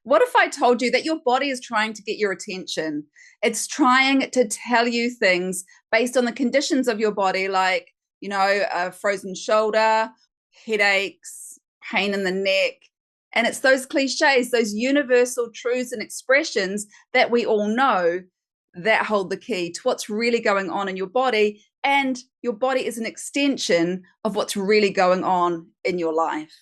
What if I told you that your body is trying to get your attention? It's trying to tell you things based on the conditions of your body, like, a frozen shoulder, headaches, pain in the neck. And it's those cliches, those universal truths and expressions that we all know that hold the key to what's really going on in your body. And your body is an extension of what's really going on in your life.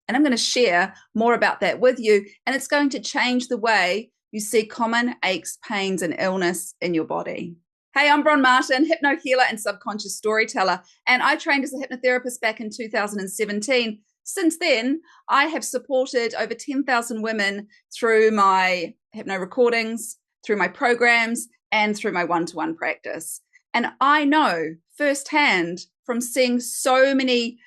And I'm going to share more about that with you. And it's going to change the way you see common aches, pains, and illness in your body. Hey, I'm Bron Martin, hypno healer and subconscious storyteller. And I trained as a hypnotherapist back in 2017. Since then, I have supported over 10,000 women through my hypno recordings, through my programs, and through my one-to-one practice. And I know firsthand from seeing so many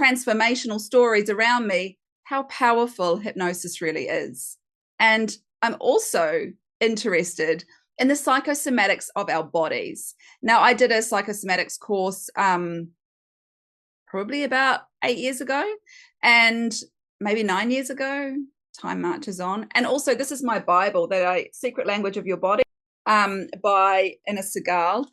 transformational stories around me how powerful hypnosis really is. And I'm also interested in the psychosomatics of our bodies. Now, I did a psychosomatics course probably about 8 years ago, and maybe 9 years ago. Time marches on. And also, this is my Bible, the Secret Language of Your Body, by Ines Segal.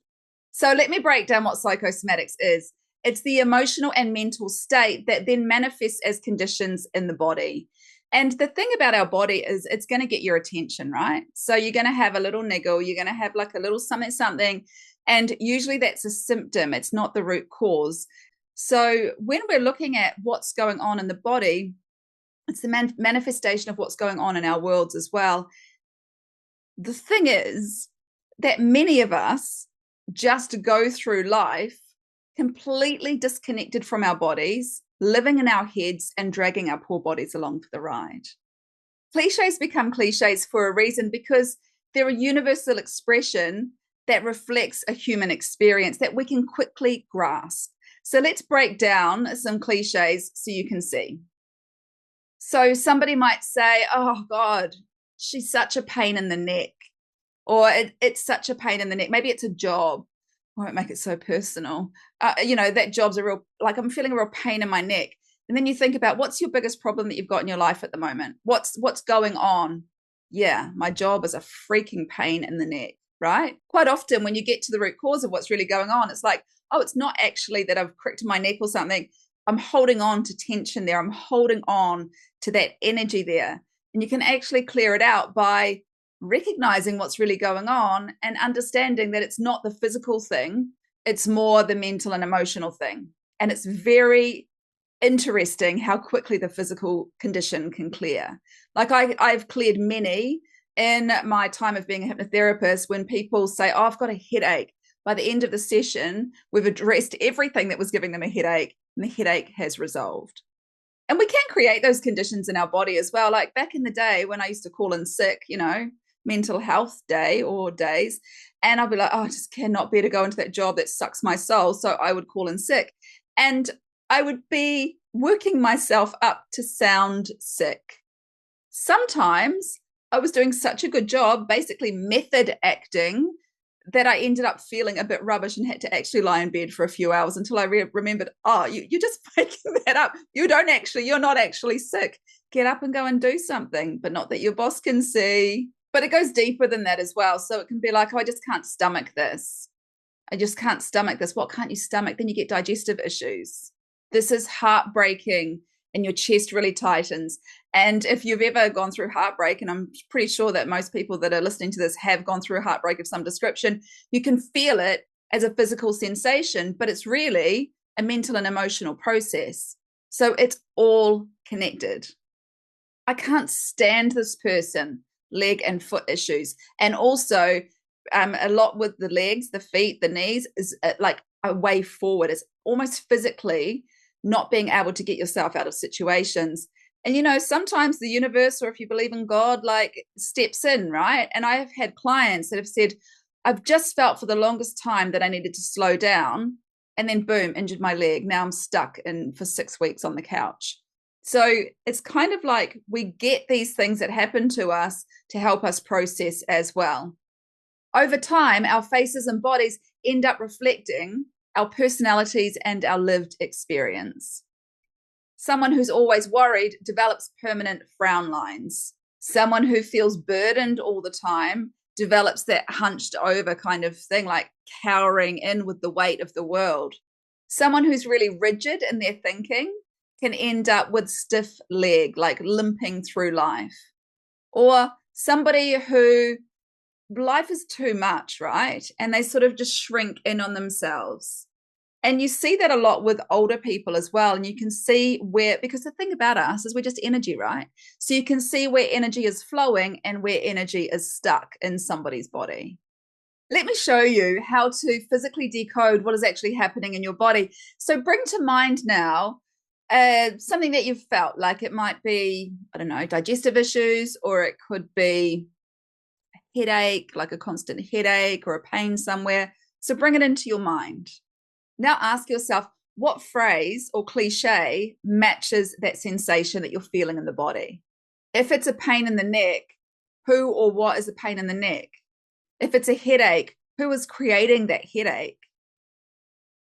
So let me break down what psychosomatics is. It's the emotional and mental state that then manifests as conditions in the body. And the thing about our body is it's going to get your attention, right? So you're going to have a little niggle, you're going to have like a little something, and usually that's a symptom. It's not the root cause. So when we're looking at what's going on in the body, it's the manifestation of what's going on in our worlds as well. The thing is that many of us just go through life completely disconnected from our bodies, living in our heads and dragging our poor bodies along for the ride. Cliches become cliches for a reason because they're a universal expression that reflects a human experience that we can quickly grasp. So let's break down some cliches so you can see. So somebody might say, oh God, she's such a pain in the neck, or it's such a pain in the neck. Maybe it's a job. I won't make it so personal. That job's I'm feeling a real pain in my neck. And then you think about what's your biggest problem that you've got in your life at the moment? What's going on? Yeah, my job is a freaking pain in the neck, right? Quite often when you get to the root cause of what's really going on, it's like, oh, it's not actually that I've cricked my neck or something. I'm holding on to tension there. I'm holding on to that energy there. And you can actually clear it out by recognizing what's really going on and understanding that it's not the physical thing, it's more the mental and emotional thing. And it's very interesting how quickly the physical condition can clear. Like I've cleared many in my time of being a hypnotherapist when people say, oh, I've got a headache. By the end of the session, we've addressed everything that was giving them a headache, and the headache has resolved. And we can create those conditions in our body as well. Like back in the day when I used to call in sick, mental health day or days, and I'll be like, oh, I just cannot bear to go into that job that sucks my soul. So I would call in sick, and I would be working myself up to sound sick. Sometimes I was doing such a good job, basically method acting, that I ended up feeling a bit rubbish and had to actually lie in bed for a few hours until I remembered, oh, you're just making that up. You're not actually sick. Get up and go and do something, but not that your boss can see. But it goes deeper than that as well. So it can be like, oh, I just can't stomach this. I just can't stomach this. What can't you stomach? Then you get digestive issues. This is heartbreaking and your chest really tightens. And if you've ever gone through heartbreak, and I'm pretty sure that most people that are listening to this have gone through a heartbreak of some description, you can feel it as a physical sensation, but it's really a mental and emotional process. So it's all connected. I can't stand this person, leg and foot issues. And also a lot with the legs, the feet, the knees is like a way forward. It's almost physically not being able to get yourself out of situations. And, sometimes the universe, or if you believe in God, like steps in, right? And I have had clients that have said, I've just felt for the longest time that I needed to slow down, and then boom, injured my leg. Now I'm stuck for 6 weeks on the couch. So it's kind of like we get these things that happen to us to help us process as well. Over time, our faces and bodies end up reflecting our personalities and our lived experience. Someone who's always worried develops permanent frown lines. Someone who feels burdened all the time develops that hunched over kind of thing, like cowering in with the weight of the world. Someone who's really rigid in their thinking can end up with stiff leg, like limping through life. Or somebody who life is too much, right? And they sort of just shrink in on themselves. And you see that a lot with older people as well. And you can see where, because the thing about us is we're just energy, right? So you can see where energy is flowing and where energy is stuck in somebody's body. Let me show you how to physically decode what is actually happening in your body. So bring to mind now something that you've felt, like it might be, I don't know, digestive issues, or it could be a headache, like a constant headache or a pain somewhere. So bring it into your mind. Now ask yourself, what phrase or cliche matches that sensation that you're feeling in the body? If it's a pain in the neck, who or what is a pain in the neck? If it's a headache, who is creating that headache?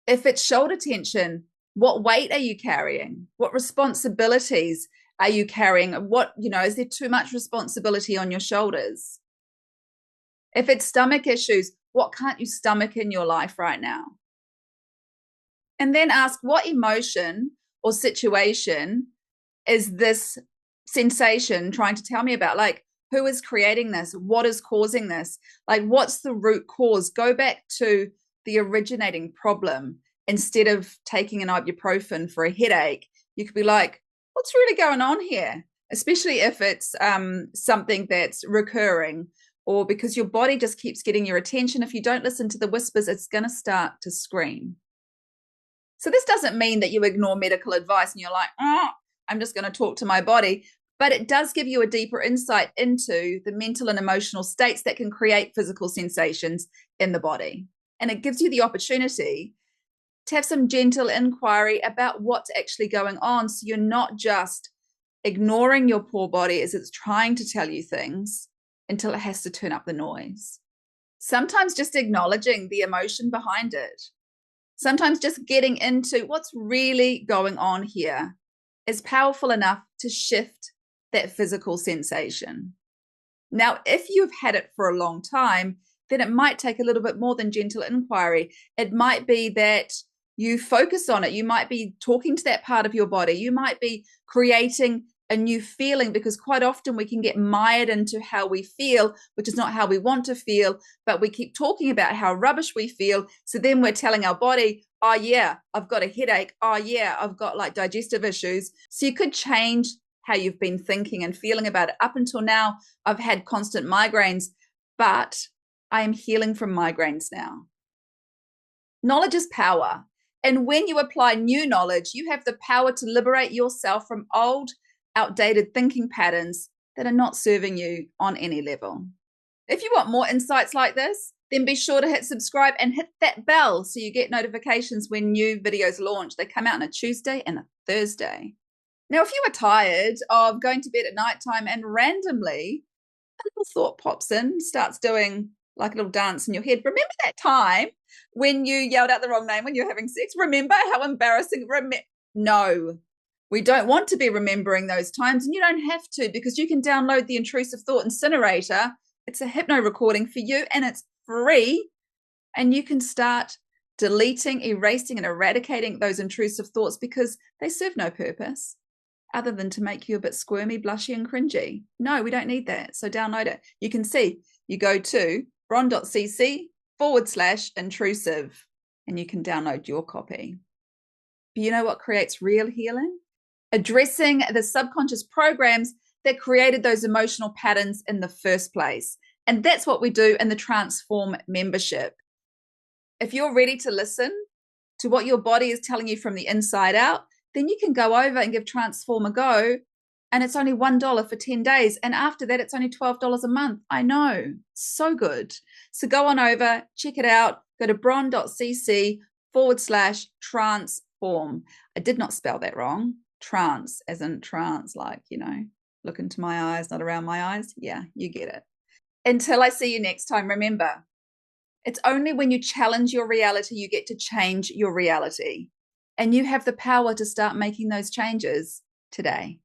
If it's shoulder tension, what weight are you carrying? What responsibilities are you carrying? What, is there too much responsibility on your shoulders? If it's stomach issues, what can't you stomach in your life right now? And then ask, what emotion or situation is this sensation trying to tell me about? Like, who is creating this? What is causing this? Like, what's the root cause? Go back to the originating problem. Instead of taking an ibuprofen for a headache, you could be like, what's really going on here? Especially if it's something that's recurring, or because your body just keeps getting your attention. If you don't listen to the whispers, it's going to start to scream. So this doesn't mean that you ignore medical advice and you're like, oh, I'm just going to talk to my body. But it does give you a deeper insight into the mental and emotional states that can create physical sensations in the body. And it gives you the opportunity to have some gentle inquiry about what's actually going on. So you're not just ignoring your poor body as it's trying to tell you things until it has to turn up the noise. Sometimes just acknowledging the emotion behind it. Sometimes just getting into what's really going on here is powerful enough to shift that physical sensation. Now, if you've had it for a long time, then it might take a little bit more than gentle inquiry. It might be that you focus on it. You might be talking to that part of your body. You might be creating a new feeling, because quite often we can get mired into how we feel, which is not how we want to feel, but we keep talking about how rubbish we feel. So then we're telling our body, oh yeah, I've got a headache. Oh yeah, I've got like digestive issues. So you could change how you've been thinking and feeling about it. Up until now, I've had constant migraines, but I am healing from migraines now. Knowledge is power. And when you apply new knowledge, you have the power to liberate yourself from old, outdated thinking patterns that are not serving you on any level. If you want more insights like this, then be sure to hit subscribe and hit that bell so you get notifications when new videos launch. They come out on a Tuesday and a Thursday. Now, if you are tired of going to bed at nighttime and randomly a little thought pops in, starts doing like a little dance in your head, remember that time when you yelled out the wrong name when you're having sex? Remember how embarrassing? No. We don't want to be remembering those times, and you don't have to, because you can download the Intrusive Thought Incinerator. It's a hypno recording for you, and it's free. And you can start deleting, erasing, and eradicating those intrusive thoughts, because they serve no purpose other than to make you a bit squirmy, blushy, and cringy. No, we don't need that. So download it. You can see, you go to bron.cc/intrusive, and you can download your copy. But you know what creates real healing? Addressing the subconscious programs that created those emotional patterns in the first place. And that's what we do in the Transform membership. If you're ready to listen to what your body is telling you from the inside out, then you can go over and give Transform a go. And it's only $1 for 10 days. And after that, it's only $12 a month. I know, so good. So go on over, check it out. Go to bron.cc/transform. I did not spell that wrong. Trance, as in trance, like, look into my eyes, not around my eyes. Yeah, you get it. Until I see you next time, remember, it's only when you challenge your reality you get to change your reality. And you have the power to start making those changes today.